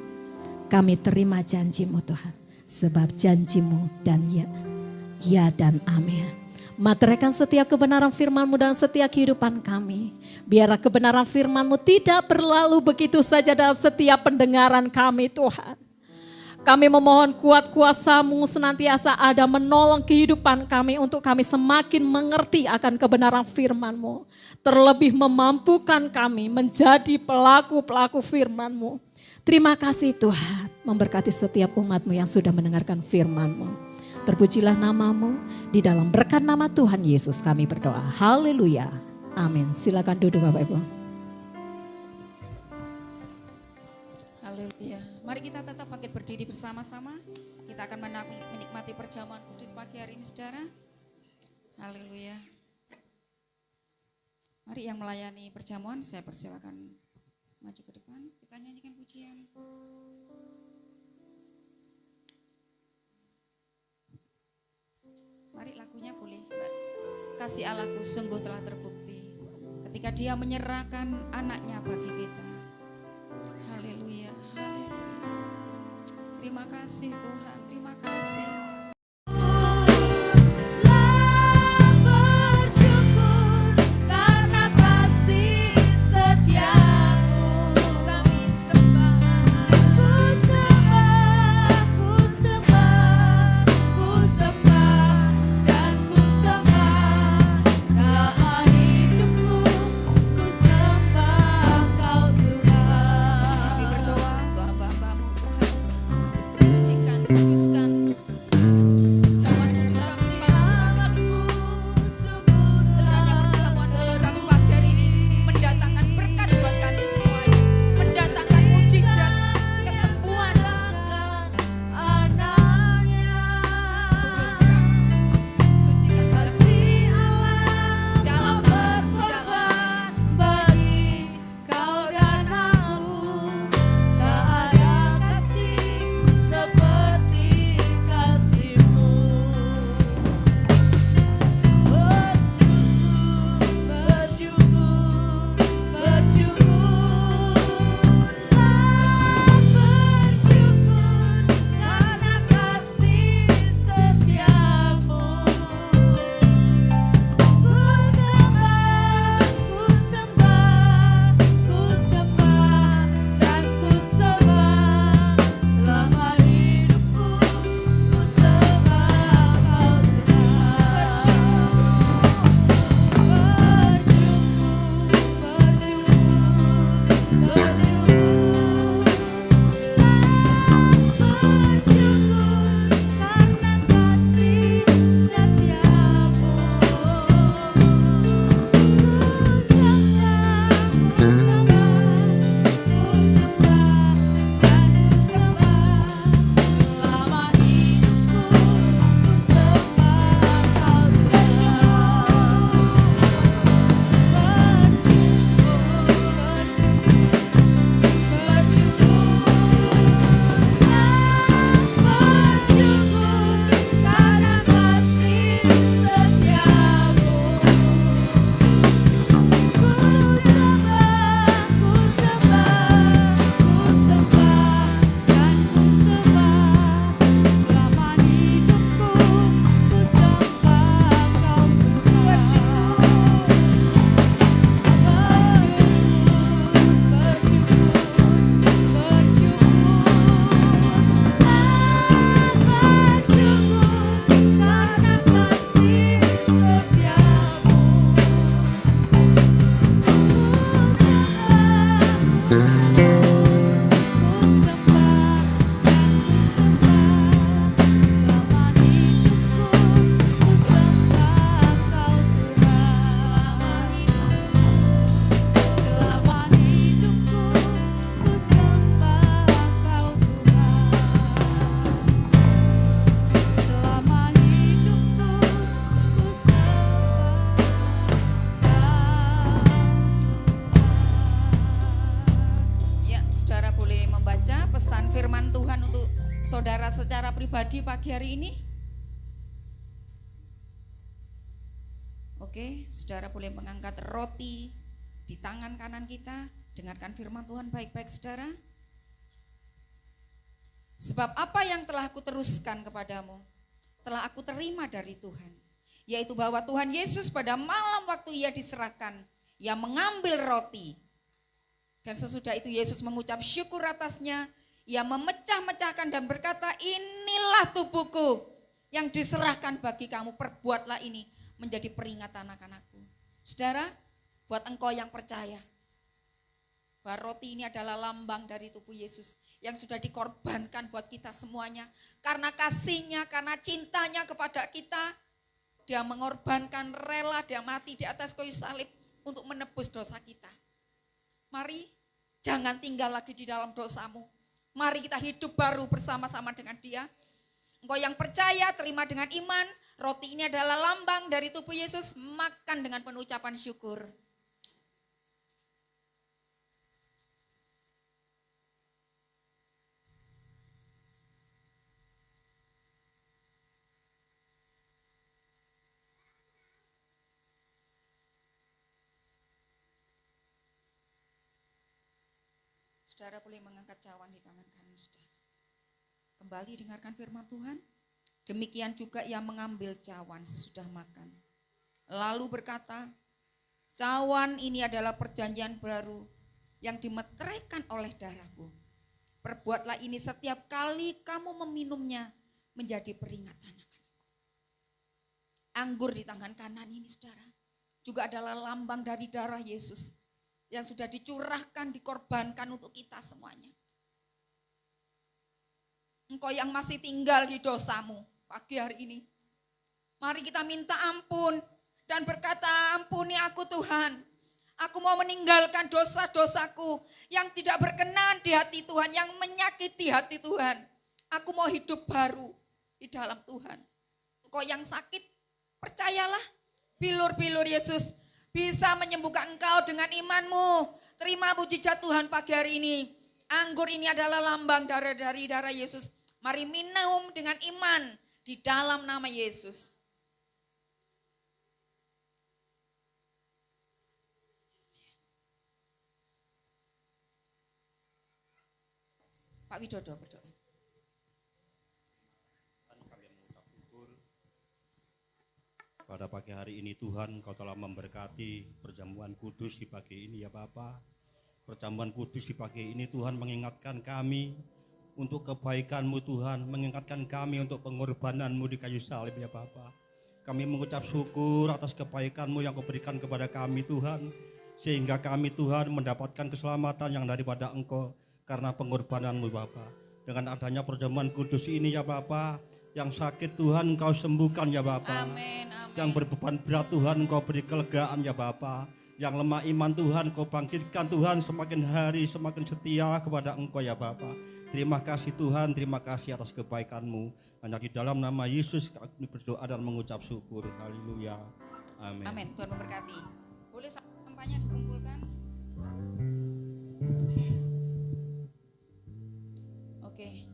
Kami terima janji-Mu Tuhan, sebab janji-Mu dan ya dan amin. Materaikan setiap kebenaran firman-Mu dan setiap kehidupan kami. Biarlah kebenaran firman-Mu tidak berlalu begitu saja dalam setiap pendengaran kami Tuhan. Kami memohon kuat kuasa-Mu senantiasa ada menolong kehidupan kami untuk kami semakin mengerti akan kebenaran firman-Mu. Terlebih memampukan kami menjadi pelaku-pelaku firman-Mu. Terima kasih Tuhan, memberkati setiap umat-Mu yang sudah mendengarkan firman-Mu. Terpujilah nama-Mu, di dalam berkat nama Tuhan Yesus kami berdoa. Haleluya. Amin. Silakan duduk Bapak Ibu. Haleluya. Mari kita tetap bangkit berdiri bersama-sama. Kita akan menikmati perjamuan kudus pagi hari ini saudara. Haleluya. Mari yang melayani perjamuan saya persilakan maju ke depan. Kita nyanyikan pujian. Mari lagunya boleh, Mbak. Kasih Allahku sungguh telah terbukti ketika Dia menyerahkan anaknya bagi kita. Haleluya, haleluya. Terima kasih Tuhan, terima kasih. boleh membaca pesan firman Tuhan untuk saudara secara pribadi pagi hari ini. Oke, saudara boleh mengangkat roti di tangan kanan kita. Dengarkan firman Tuhan baik-baik saudara. Sebab apa yang telah aku teruskan kepadamu, telah aku terima dari Tuhan, yaitu bahwa Tuhan Yesus pada malam waktu ia diserahkan, ia mengambil roti. Dan sesudah itu Yesus mengucap syukur atasnya, ia memecah-mecahkan dan berkata, inilah tubuhku yang diserahkan bagi kamu, perbuatlah ini menjadi peringatan anak-anakku. Saudara, buat engkau yang percaya bahwa roti ini adalah lambang dari tubuh Yesus yang sudah dikorbankan buat kita semuanya. Karena kasihnya, karena cintanya kepada kita, dia mengorbankan rela, dia mati di atas kayu salib untuk menebus dosa kita. Mari jangan tinggal lagi di dalam dosamu. Mari kita hidup baru bersama-sama dengan dia. Engkau yang percaya, terima dengan iman. Roti ini adalah lambang dari tubuh Yesus. Makan dengan penuh ucapan syukur. Saudara boleh mengangkat cawan di tangan kanan saudara. Kembali dengarkan firman Tuhan. Demikian juga ia mengambil cawan sesudah makan. Lalu berkata, cawan ini adalah perjanjian baru yang dimeteraikan oleh darahku. Perbuatlah ini setiap kali kamu meminumnya menjadi peringatan akanku. Anggur di tangan kanan ini saudara juga adalah lambang dari darah Yesus yang sudah dicurahkan, dikorbankan untuk kita semuanya. Engkau yang masih tinggal di dosamu pagi hari ini, mari kita minta ampun dan berkata, ampuni aku Tuhan. Aku mau meninggalkan dosa-dosaku yang tidak berkenan di hati Tuhan, yang menyakiti hati Tuhan. Aku mau hidup baru di dalam Tuhan. Engkau yang sakit, percayalah, bilur-bilur Yesus bisa menyembuhkan engkau dengan imanmu. Terima mujizat Tuhan pagi hari ini. Anggur ini adalah lambang dari darah Yesus. Mari minum dengan iman di dalam nama Yesus. Pak Widodo berdoa. Pada pagi hari ini Tuhan, Kau telah memberkati perjamuan kudus di pagi ini ya Bapa. Perjamuan kudus di pagi ini Tuhan mengingatkan kami untuk kebaikan-Mu Tuhan, mengingatkan kami untuk pengorbanan-Mu di kayu salib ya Bapa. Kami mengucap syukur atas kebaikan-Mu yang Kau berikan kepada kami Tuhan, sehingga kami Tuhan mendapatkan keselamatan yang daripada Engkau karena pengorbanan-Mu Bapa. Dengan adanya perjamuan kudus ini ya Bapa, yang sakit Tuhan Engkau sembuhkan ya Bapa. Amin, amin. Yang berbeban berat Tuhan Engkau beri kelegaan ya Bapa. Yang lemah iman Tuhan Engkau bangkitkan Tuhan, semakin hari semakin setia kepada Engkau ya Bapa. Terima kasih Tuhan, terima kasih atas kebaikan-Mu. Hanya di dalam nama Yesus kami berdoa dan mengucap syukur. Haleluya. Amin. Amin. Tuhan memberkati. Boleh sampahnya dikumpulkan. Oke.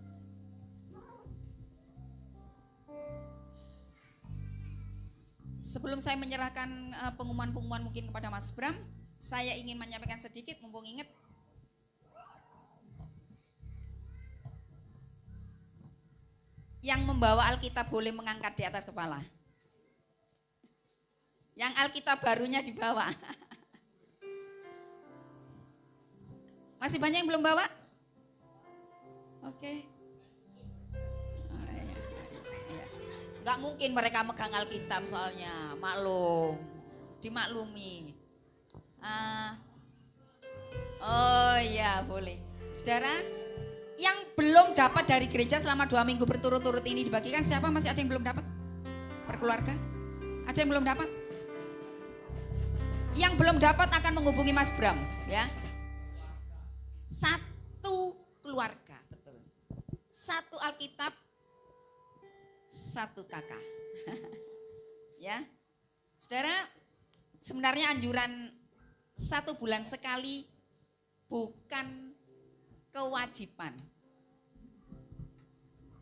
Sebelum saya menyerahkan pengumuman-pengumuman mungkin kepada Mas Bram, saya ingin menyampaikan sedikit, mumpung ingat. Yang membawa Alkitab boleh mengangkat di atas kepala. Yang Alkitab barunya dibawa. Masih banyak yang belum bawa? Oke. Enggak mungkin mereka megang Alkitab soalnya, maklum, dimaklumi. Oh ya boleh. Saudara, yang belum dapat dari gereja selama 2 minggu berturut-turut ini dibagikan, siapa masih ada yang belum dapat? Perkeluarga? Ada yang belum dapat? Yang belum dapat akan menghubungi Mas Bram ya. 1 keluarga, betul. 1 Alkitab, 1 kakak. Ya. Saudara, sebenarnya anjuran 1 bulan sekali bukan kewajiban.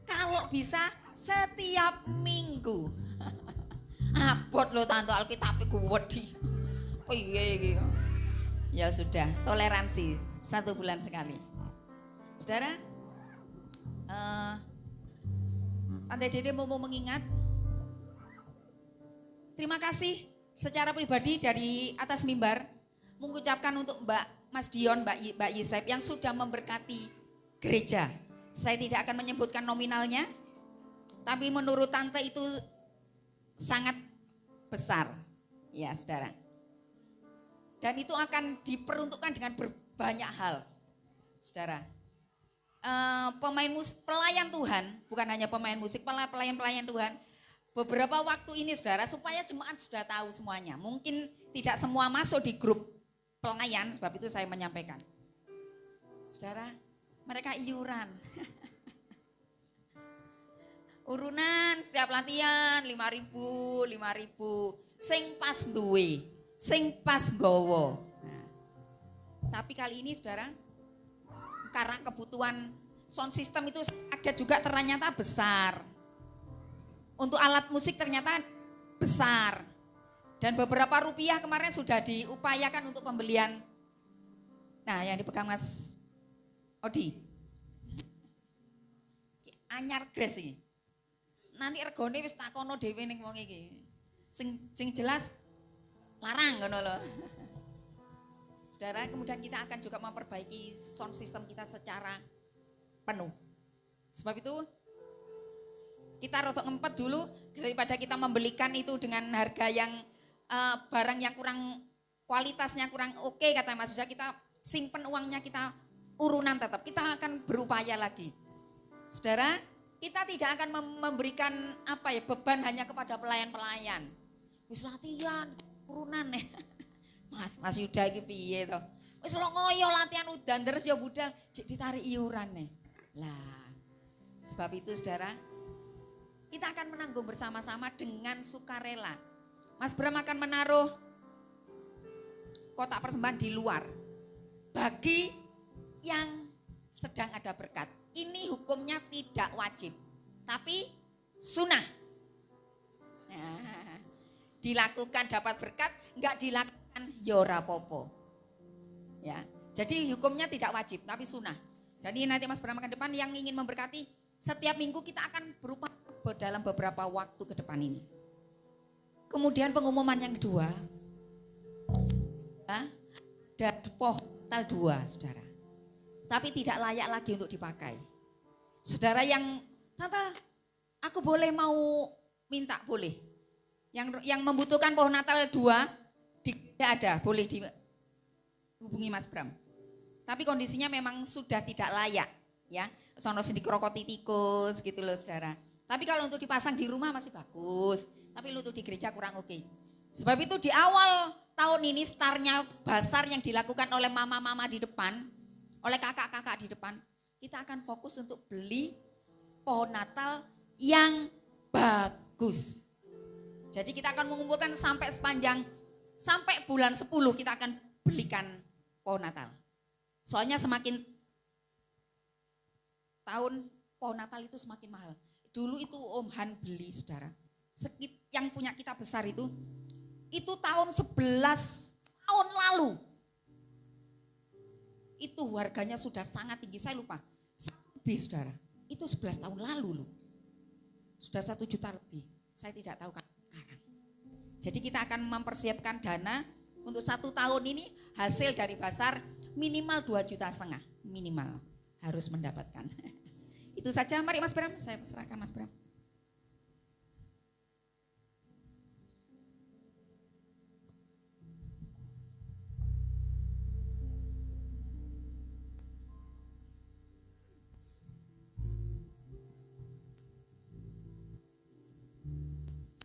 Kalau bisa setiap minggu. Abot lo tanto Alkitab iku wedi. Piye iki? Ya sudah, toleransi 1 bulan sekali. Saudara, Tante Dede mau mengingat, terima kasih secara pribadi dari atas mimbar mengucapkan untuk Mas Dion, Mbak Yisep yang sudah memberkati gereja. Saya tidak akan menyebutkan nominalnya, tapi menurut Tante itu sangat besar, ya saudara. Dan itu akan diperuntukkan dengan berbanyak hal, saudara. Pelayan Tuhan, bukan hanya pemain musik, pelayan Tuhan. Beberapa waktu ini saudara, supaya jemaat sudah tahu semuanya. Mungkin tidak semua masuk di grup pelayan, sebab itu saya menyampaikan. Saudara, mereka iuran. Urunan setiap latihan 5.000. Sing pas duwe, sing pas gowo. Nah, tapi kali ini saudara, karena kebutuhan sound system itu agak juga ternyata besar. Untuk alat musik ternyata besar. Dan beberapa rupiah kemarin sudah diupayakan untuk pembelian. Nah, yang dipegang Mas Odi. Anyar gres iki. Nanti regone wis takono dhewe ning wong iki. Sing jelas larang ngono lho. Saudara, kemudian kita akan juga memperbaiki sound system kita secara penuh. Sebab itu kita rotok ngempet dulu daripada kita membelikan itu dengan harga yang barang yang kurang kualitasnya kurang oke, kata Mas Yuda, kita simpen uangnya, kita urunan tetap. Kita akan berupaya lagi. Saudara, kita tidak akan memberikan beban hanya kepada pelayan-pelayan. Wis latihan urunan ya. Mas Yuda iki piye to? Wis lo ngoyo latihan udan terus ya budal jek ditarik iuran nih. Lah. Sebab itu saudara, kita akan menanggung bersama-sama dengan sukarela. Mas Bram akan menaruh kotak persembahan di luar bagi yang sedang ada berkat. Ini hukumnya tidak wajib, tapi sunnah. Nah, dilakukan dapat berkat, enggak dilakukan ya ora apa-apa. Ya, jadi hukumnya tidak wajib, tapi sunnah. Jadi nanti Mas Bram akan depan yang ingin memberkati, setiap minggu kita akan berupaya dalam beberapa waktu ke depan ini. Kemudian pengumuman yang kedua, ada portal 2, saudara. Tapi tidak layak lagi untuk dipakai. Saudara yang, Tante, aku boleh mau minta, boleh. Yang membutuhkan pohon Natal 2, tidak ada, boleh dihubungi Mas Bram. Tapi kondisinya memang sudah tidak layak, ya. Sono sing dikrokoti tikus gitu loh, saudara. Tapi kalau untuk dipasang di rumah masih bagus, tapi untuk di gereja kurang oke. Sebab itu di awal tahun ini startnya basar yang dilakukan oleh mama-mama di depan, oleh kakak-kakak di depan, kita akan fokus untuk beli pohon Natal yang bagus. Jadi kita akan mengumpulkan sampai bulan 10 kita akan belikan pohon Natal. Soalnya semakin tahun pohon Natal itu semakin mahal. Dulu itu Om Han beli, saudara. Yang punya kita besar itu tahun 11 tahun lalu. Itu harganya sudah sangat tinggi, saya lupa. Lebih, saudara. Itu 11 tahun lalu loh. Sudah 1 juta lebih. Saya tidak tahu sekarang. Jadi kita akan mempersiapkan dana untuk 1 tahun ini, hasil dari pasar minimal 2,5 juta. Minimal harus mendapatkan. Itu saja, mari Mas Bram, saya serahkan Mas Bram.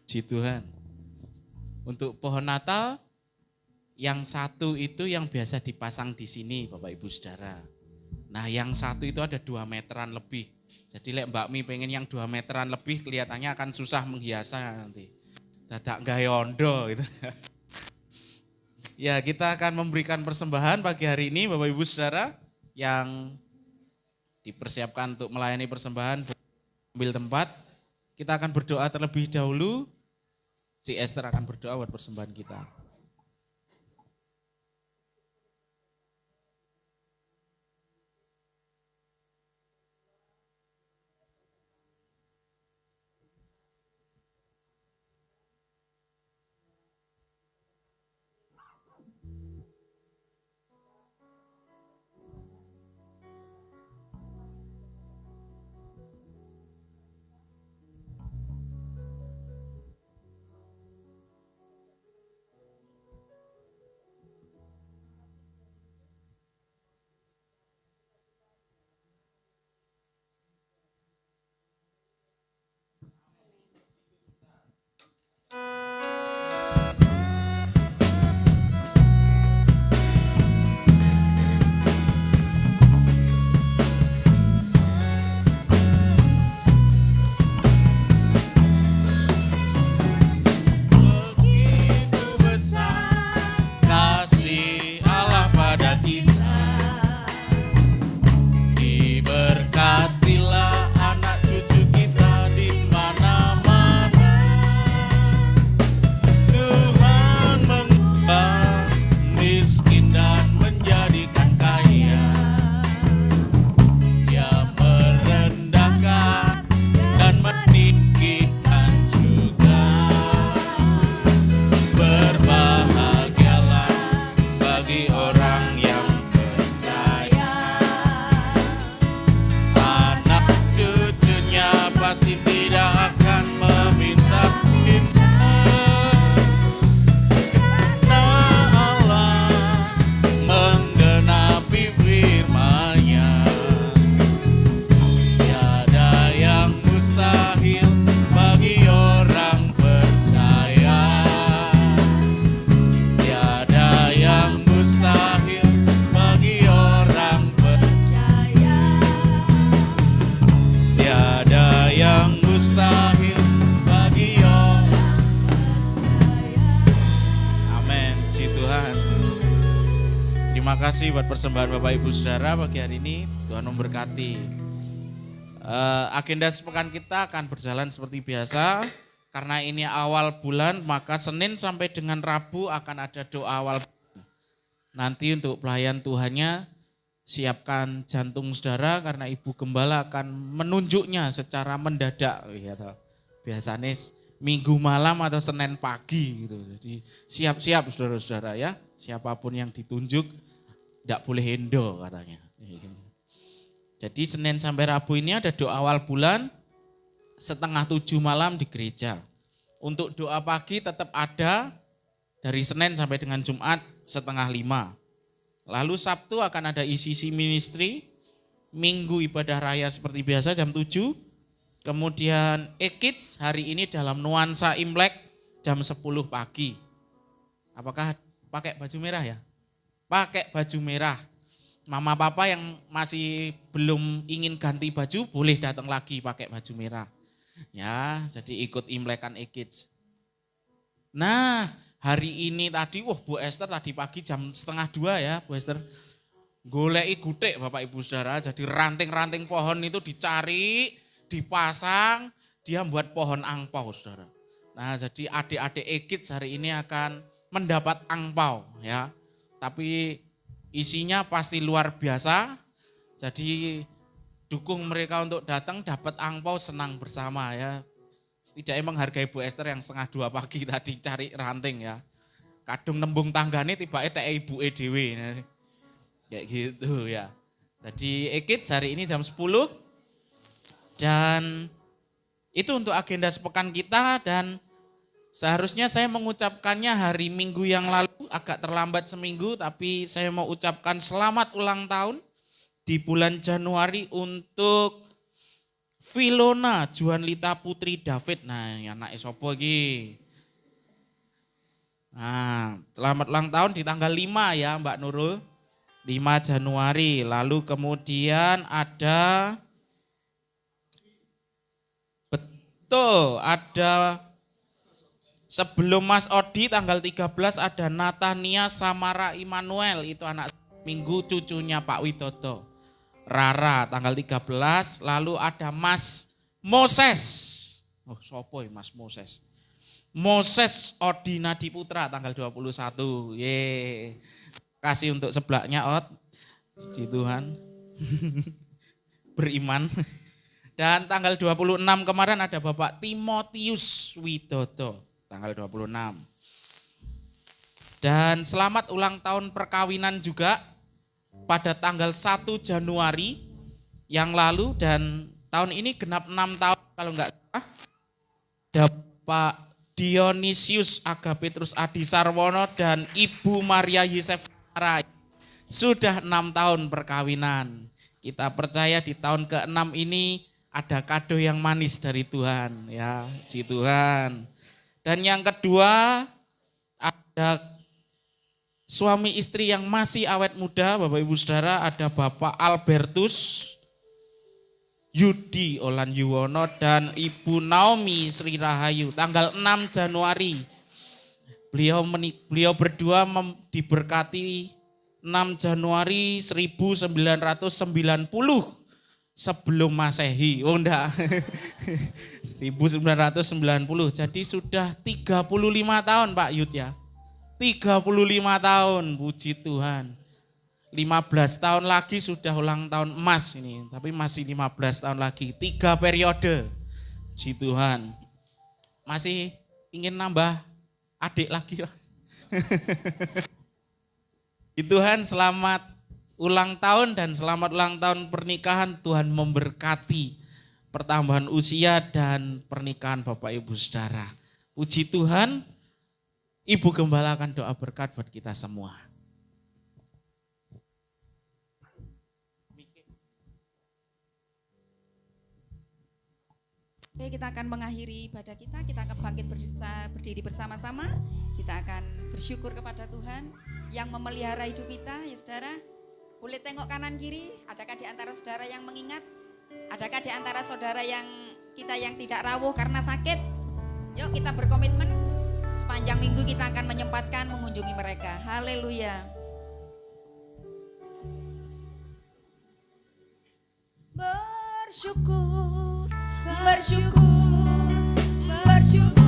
Puji Tuhan. Untuk pohon Natal yang satu itu yang biasa dipasang di sini Bapak Ibu Saudara. Nah yang satu itu ada 2 meteran lebih. Jadi lek Mbak Mi pengen yang 2 meteran lebih kelihatannya akan susah menghiasnya nanti. Dadak gayondo gitu. Ya kita akan memberikan persembahan pagi hari ini Bapak Ibu Saudara yang dipersiapkan untuk melayani persembahan, ambil tempat. Kita akan berdoa terlebih dahulu. Si Esther akan berdoa buat persembahan kita. Terima kasih buat persembahan Bapak Ibu Saudara pagi hari ini. Tuhan memberkati. Agenda sepekan kita akan berjalan seperti biasa. Karena ini awal bulan, maka Senin sampai dengan Rabu akan ada doa awal bulan. Nanti untuk pelayan Tuhannya, siapkan jantung saudara karena Ibu Gembala akan menunjuknya secara mendadak. Biasanya Minggu malam atau Senin pagi gitu. Jadi siap-siap saudara-saudara ya. Siapapun yang ditunjuk tidak boleh hendo katanya. Jadi Senin sampai Rabu ini ada doa awal bulan 6:30 malam di gereja. Untuk doa pagi tetap ada dari Senin sampai dengan Jumat 4:30. Lalu Sabtu akan ada ICC Ministry, Minggu ibadah raya seperti biasa jam 7. Kemudian E-Kids hari ini dalam nuansa Imlek jam 10 pagi. Apakah pakai baju merah ya? Pakai baju merah. Mama papa yang masih belum ingin ganti baju boleh datang lagi pakai baju merah. Ya, jadi ikut Imlekan E-Kids. Nah, hari ini tadi, Bu Esther tadi pagi jam 1:30 ya, Bu Esther. Goleki gutik Bapak Ibu Saudara, jadi ranting-ranting pohon itu dicari, dipasang, dia buat pohon angpau Saudara. Nah, jadi adik-adik E-Kids hari ini akan mendapat angpau ya. Tapi isinya pasti luar biasa. Jadi dukung mereka untuk datang dapat angpau senang bersama ya. Setidaknya menghargai Bu Esther yang 1:30 pagi tadi cari ranting ya. Kadung nembung tanggane tiba-tiba teh ibu dhewe. Kayak gitu ya. Jadi E-Kids hari ini jam 10. Dan itu untuk agenda sepekan kita dan seharusnya saya mengucapkannya hari Minggu yang lalu, agak terlambat seminggu, tapi saya mau ucapkan selamat ulang tahun di bulan Januari untuk Filona Juanlita Putri David. Nah, anak sopo iki. Nah, selamat ulang tahun di tanggal 5 ya Mbak Nurul, 5 Januari. Lalu kemudian ada, betul, ada sebelum Mas Odi tanggal 13 ada Natania Samara Immanuel, itu anak Minggu cucunya Pak Widodo. Rara tanggal 13, lalu ada Mas Moses. Oh, sopo ya Mas Moses? Moses Odinadi Putra tanggal 21. Kasih untuk sebelaknya Ot. Puji Tuhan. Beriman. Dan tanggal 26 kemarin ada Bapak Timotius Widodo tanggal 26. Dan selamat ulang tahun perkawinan juga pada tanggal 1 Januari yang lalu, dan tahun ini genap 6 tahun kalau enggak salah. Ada Pak Dionisius Aga Petrus Adi Sarwono dan Ibu Maria Yusef Rai. Sudah 6 tahun perkawinan. Kita percaya di tahun ke-6 ini ada kado yang manis dari Tuhan, ya, puji Tuhan. Dan yang kedua ada suami istri yang masih awet muda, Bapak Ibu Saudara, ada Bapak Albertus Yudi Olan Yuwono dan Ibu Naomi Sri Rahayu tanggal 6 Januari. Beliau berdua diberkati 6 Januari 1990 sebelum Masehi. Oh enggak. 1990. Jadi sudah 35 tahun Pak Yud ya. 35 tahun, puji Tuhan. 15 tahun lagi sudah ulang tahun emas ini, tapi masih 15 tahun lagi. 3 periode, puji Tuhan. Masih ingin nambah adik lagi. Puji Tuhan, selamat ulang tahun dan selamat ulang tahun pernikahan. Tuhan memberkati pertambahan usia dan pernikahan Bapak Ibu Saudara. Puji Tuhan. Ibu Gembala akan doa berkat buat kita semua. Oke, kita akan mengakhiri ibadah kita akan bangkit berdiri bersama-sama. Kita akan bersyukur kepada Tuhan yang memelihara hidup kita, ya saudara. Boleh tengok kanan kiri, adakah di antara saudara yang mengingat? Adakah di antara saudara yang tidak rawuh karena sakit? Yuk kita berkomitmen. Sepanjang minggu kita akan menyempatkan mengunjungi mereka. Haleluya. Bersyukur, bersyukur, bersyukur.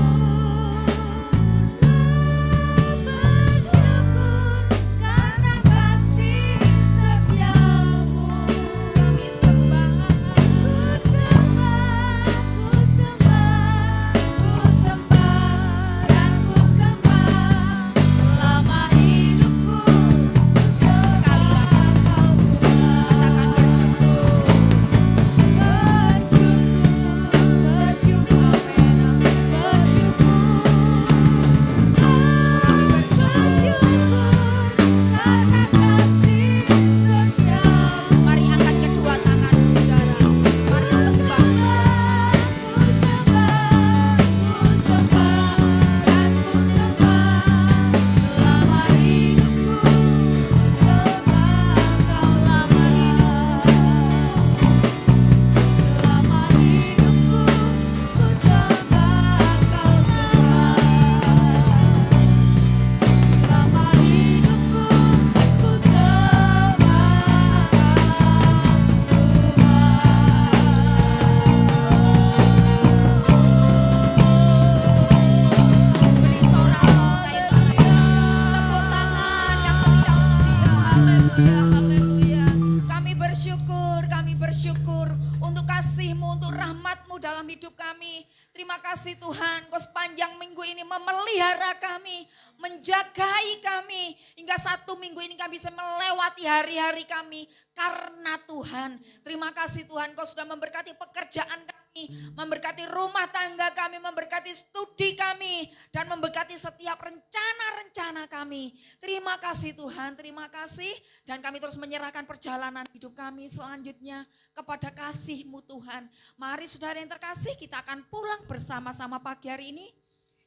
kasih Tuhan, Kau sepanjang minggu ini memelihara kami, menjagai kami, hingga satu minggu ini kami bisa melewati hari-hari kami karena Tuhan. Terima kasih Tuhan, Kau sudah memberkati pekerjaan kami, memberkati rumah tangga kami, memberkati studi kami, dan memberkati setiap rencana-rencana kami. Terima kasih Tuhan, terima kasih. Dan kami terus menyerahkan perjalanan hidup kami selanjutnya kepada kasih-Mu Tuhan. Mari saudara yang terkasih, kita akan pulang bersama-sama pagi hari ini.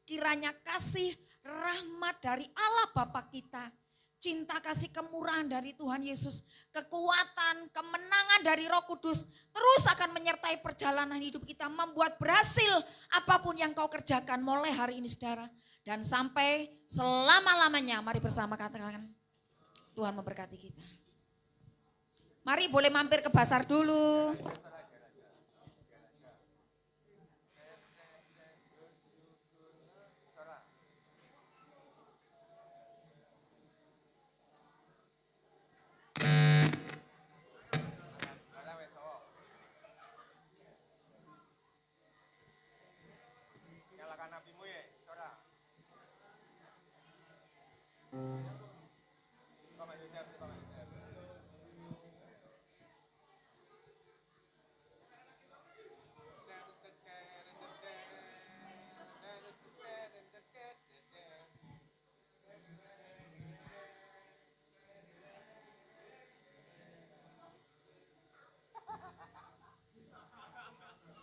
Kiranya kasih rahmat dari Allah Bapa kita, cinta kasih kemurahan dari Tuhan Yesus, kekuatan, kemenangan dari Roh Kudus terus akan menyertai perjalanan hidup kita, membuat berhasil apapun yang kau kerjakan mulai hari ini saudara. Dan sampai selama-lamanya, mari bersama katakan, Tuhan memberkati kita. Mari boleh mampir ke pasar dulu.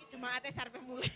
Jemaatnya sampai mulai.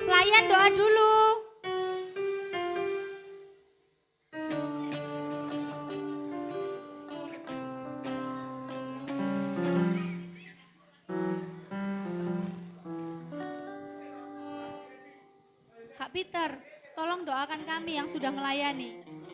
Pelayan doa dulu. Kak Peter, tolong doakan kami yang sudah melayani.